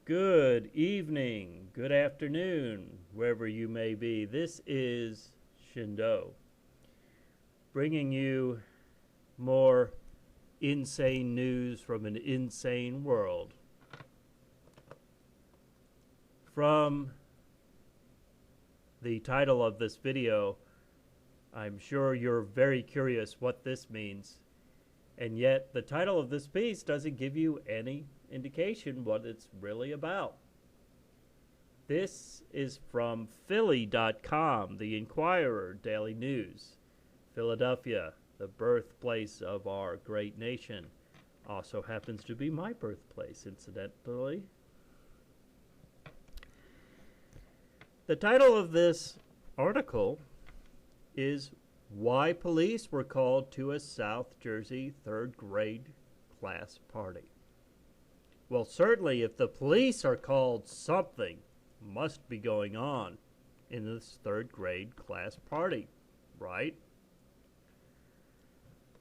Good evening, good afternoon, wherever you may be. This is Shindo, bringing you more insane news from an insane world. From the title of this video, I'm sure you're very curious what this means, and yet the title of this piece doesn't give you any indication what it's really about. This is from Philly.com, the Inquirer Daily News. Philadelphia, the birthplace of our great nation, also happens to be my birthplace, incidentally. The title of this article is Why Police Were Called to a South Jersey Third Grade Class Party. Well, certainly if the police are called, something must be going on in this third grade class party, right?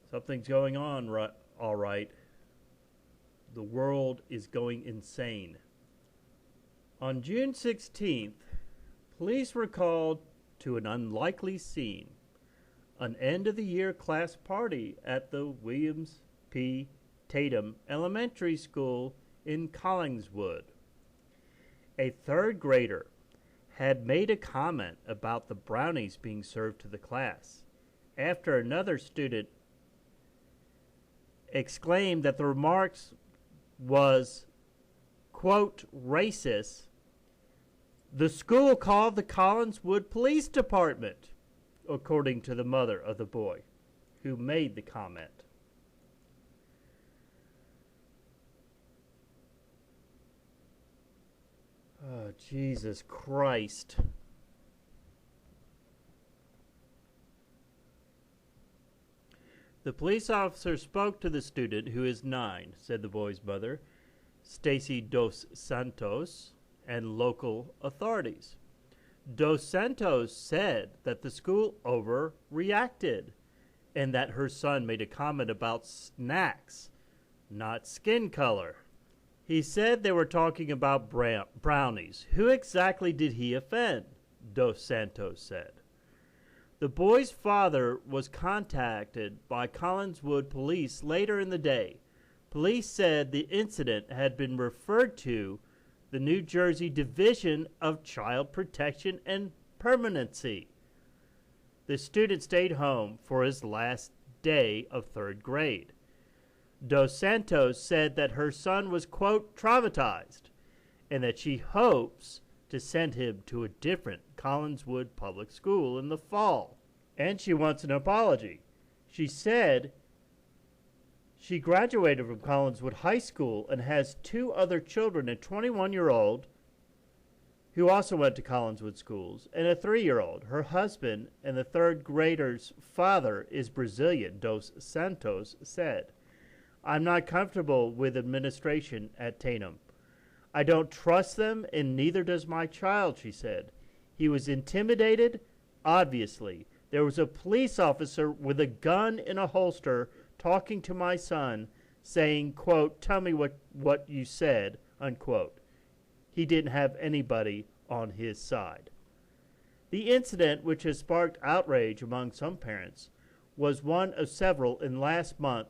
Something's going on, right? All right. The world is going insane. On June 16th, police were called to an unlikely scene, an end-of-the-year class party at the Williams P. Tatum Elementary School in Collingswood. A third grader had made a comment about the brownies being served to the class after another student exclaimed that the remarks was, quote, racist. The school called the Collingswood Police Department, according to the mother of the boy who made the comment. Oh, Jesus Christ. The police officer spoke to the student, who is 9, said the boy's mother, Stacy Dos Santos, and local authorities. Dos Santos said that the school overreacted and that her son made a comment about snacks, not skin color. He said they were talking about brownies. Who exactly did he offend? Dos Santos said. The boy's father was contacted by Collingswood police later in the day. Police said the incident had been referred to the New Jersey Division of Child Protection and Permanency. The student stayed home for his last day of third grade. Dos Santos said that her son was, quote, traumatized, and that she hopes to send him to a different Collingswood public school in the fall. And she wants an apology. She said she graduated from Collingswood High School and has 2 other children, a 21-year-old who also went to Collingswood schools, and a 3-year-old. Her husband and the third grader's father is Brazilian, Dos Santos said. I'm not comfortable with administration at Tatum. I don't trust them, and neither does my child, she said. He was intimidated, obviously. There was a police officer with a gun in a holster talking to my son, saying, quote, tell me what you said, unquote. He didn't have anybody on his side. The incident, which has sparked outrage among some parents, was one of several in last month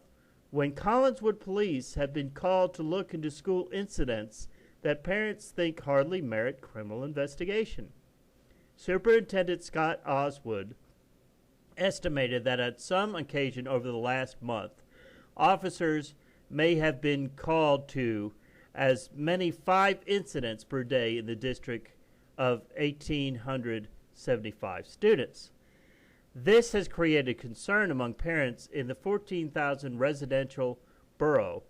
when Collingswood police have been called to look into school incidents that parents think hardly merit criminal investigation. Superintendent Scott Oswood estimated that at some occasion over the last month, officers may have been called to as many 5 incidents per day in the district of 1,875 students. This has created concern among parents in the 14,000 residential borough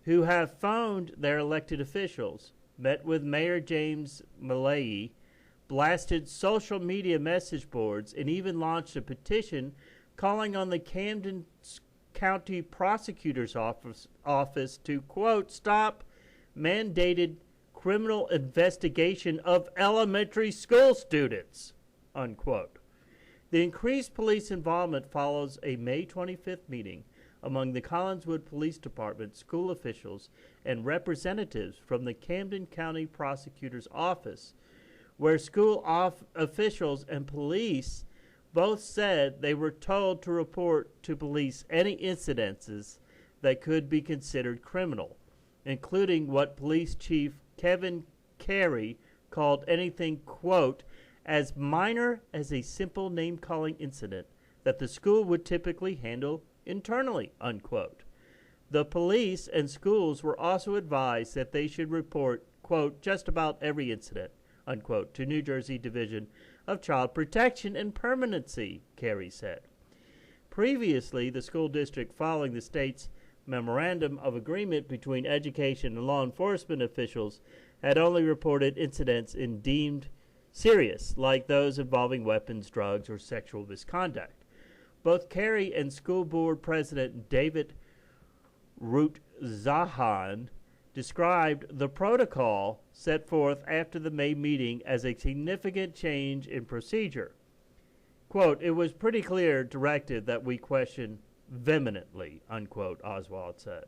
who have phoned their elected officials, met with Mayor James Millay, blasted social media message boards, and even launched a petition calling on the Camden County Prosecutor's Office to, quote, stop mandated criminal investigation of elementary school students, unquote. The increased police involvement follows a May 25th meeting among the Collinswood Police Department, school officials, and representatives from the Camden County Prosecutor's Office, where school officials and police both said they were told to report to police any incidences that could be considered criminal, including what Police Chief Kevin Carey called anything, quote, as minor as a simple name-calling incident that the school would typically handle internally, unquote. The police and schools were also advised that they should report, quote, just about every incident, unquote, to New Jersey Division of Child Protection and Permanency, Carey said. Previously, the school district, following the state's memorandum of agreement between education and law enforcement officials, had only reported incidents in deemed serious, like those involving weapons, drugs, or sexual misconduct. Both Carey and school board president David Root-Zahan described the protocol set forth after the May meeting as a significant change in procedure. Quote, it was pretty clear directive that we question vehemently, unquote, Oswald said.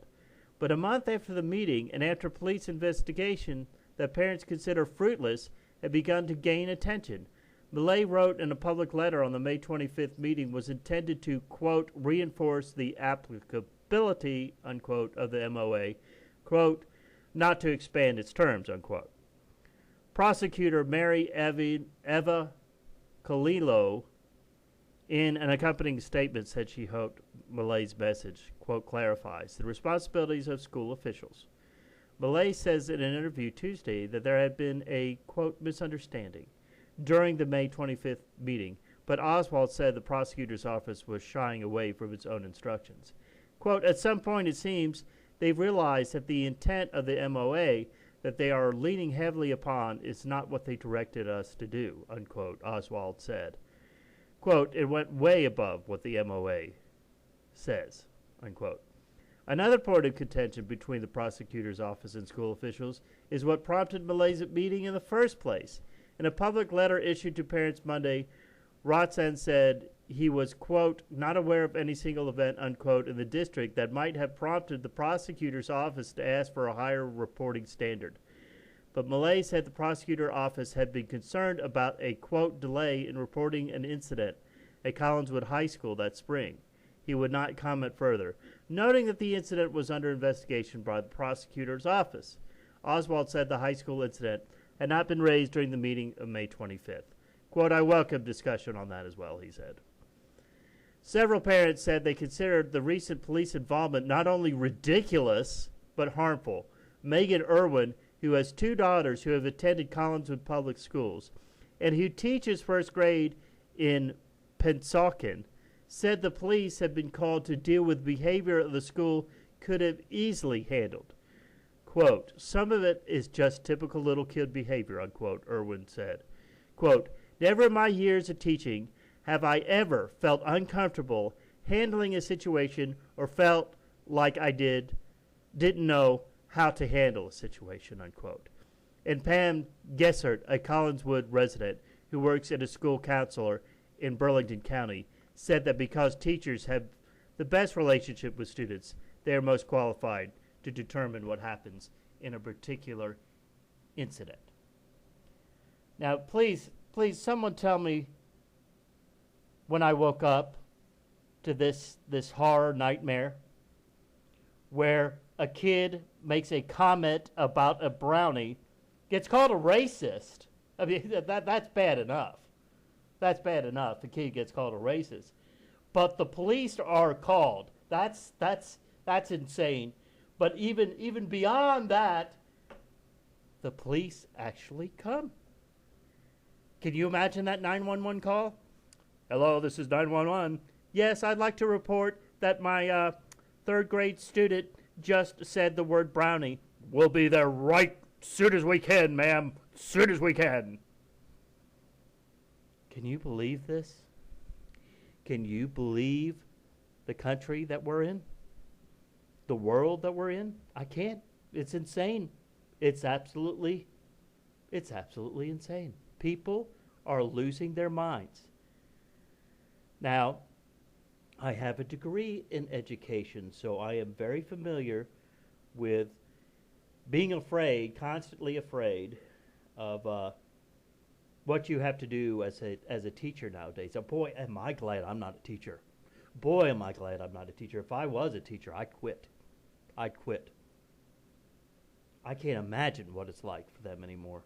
But a month after the meeting and after police investigation that parents consider fruitless had begun to gain attention, Millay wrote in a public letter on the May 25th meeting was intended to, quote, reinforce the applicability, unquote, of the MOA, quote, not to expand its terms, unquote. Prosecutor Mary Eva Colillo, in an accompanying statement, said she hoped Millay's message, quote, clarifies the responsibilities of school officials. Millay says in an interview Tuesday that there had been a, quote, misunderstanding during the May 25th meeting, but Oswald said the prosecutor's office was shying away from its own instructions. Quote, at some point it seems they've realized that the intent of the MOA that they are leaning heavily upon is not what they directed us to do, unquote, Oswald said. Quote, it went way above what the MOA says, unquote. Another point of contention between the prosecutor's office and school officials is what prompted Millay's meeting in the first place. In a public letter issued to parents Monday, Rotzan said he was, quote, not aware of any single event, unquote, in the district that might have prompted the prosecutor's office to ask for a higher reporting standard. But Millay said the prosecutor's office had been concerned about a, quote, delay in reporting an incident at Collinswood High School that spring. He would not comment further, noting that the incident was under investigation by the prosecutor's office. Oswald said the high school incident had not been raised during the meeting of May 25th. Quote, I welcome discussion on that as well, he said. Several parents said they considered the recent police involvement not only ridiculous, but harmful. Megan Irwin, who has two daughters who have attended Collinswood Public Schools and who teaches first grade in Pennsauken, said the police had been called to deal with behavior of the school could have easily handled. Quote, some of it is just typical little kid behavior, unquote, Irwin said. Quote, never in my years of teaching have I ever felt uncomfortable handling a situation or felt like I didn't know how to handle a situation, unquote. And Pam Gessert, a Collinswood resident who works as a school counselor in Burlington County, said that because teachers have the best relationship with students, they are most qualified to determine what happens in a particular incident. Now, please, someone tell me when I woke up to this horror nightmare where a kid makes a comment about a brownie, gets called a racist. I mean, that's bad enough. That's bad enough. The kid gets called a racist. But the police are called. That's insane. But even beyond that, the police actually come. Can you imagine that 911 call? Hello, this is 911. Yes, I'd like to report that my third grade student just said the word brownie. We'll be there right soon as we can, ma'am. Soon as we can. Can you believe this? Can you believe the country that we're in? The world that we're in? I can't. It's insane. It's absolutely insane. People are losing their minds. Now, I have a degree in education, so I am very familiar with being afraid, constantly afraid of what you have to do as a teacher nowadays. So boy, am I glad I'm not a teacher. Boy, am I glad I'm not a teacher. If I was a teacher, I'd quit. I'd quit. I can't imagine what it's like for them anymore,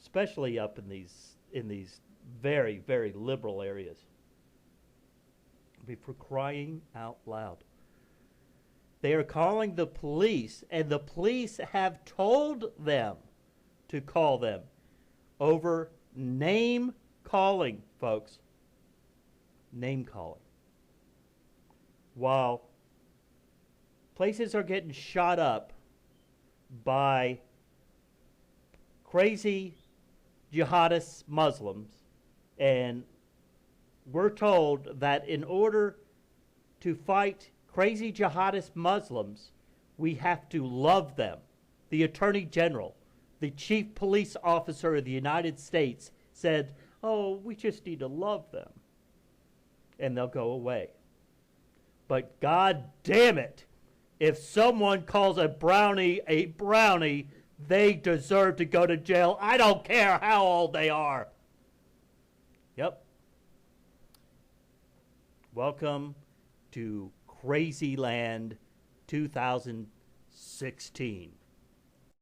especially up in these very, very liberal areas. I mean, for crying out loud. They are calling the police, and the police have told them to call them over name calling, folks. Name calling. While places are getting shot up by crazy jihadist Muslims, and we're told that in order to fight crazy jihadist Muslims, we have to love them. The Attorney General, the Chief Police Officer of the United States, said, oh, we just need to love them, and they'll go away. But God damn it, if someone calls a brownie, they deserve to go to jail. I don't care how old they are. Yep. Welcome to Crazy Land 2016.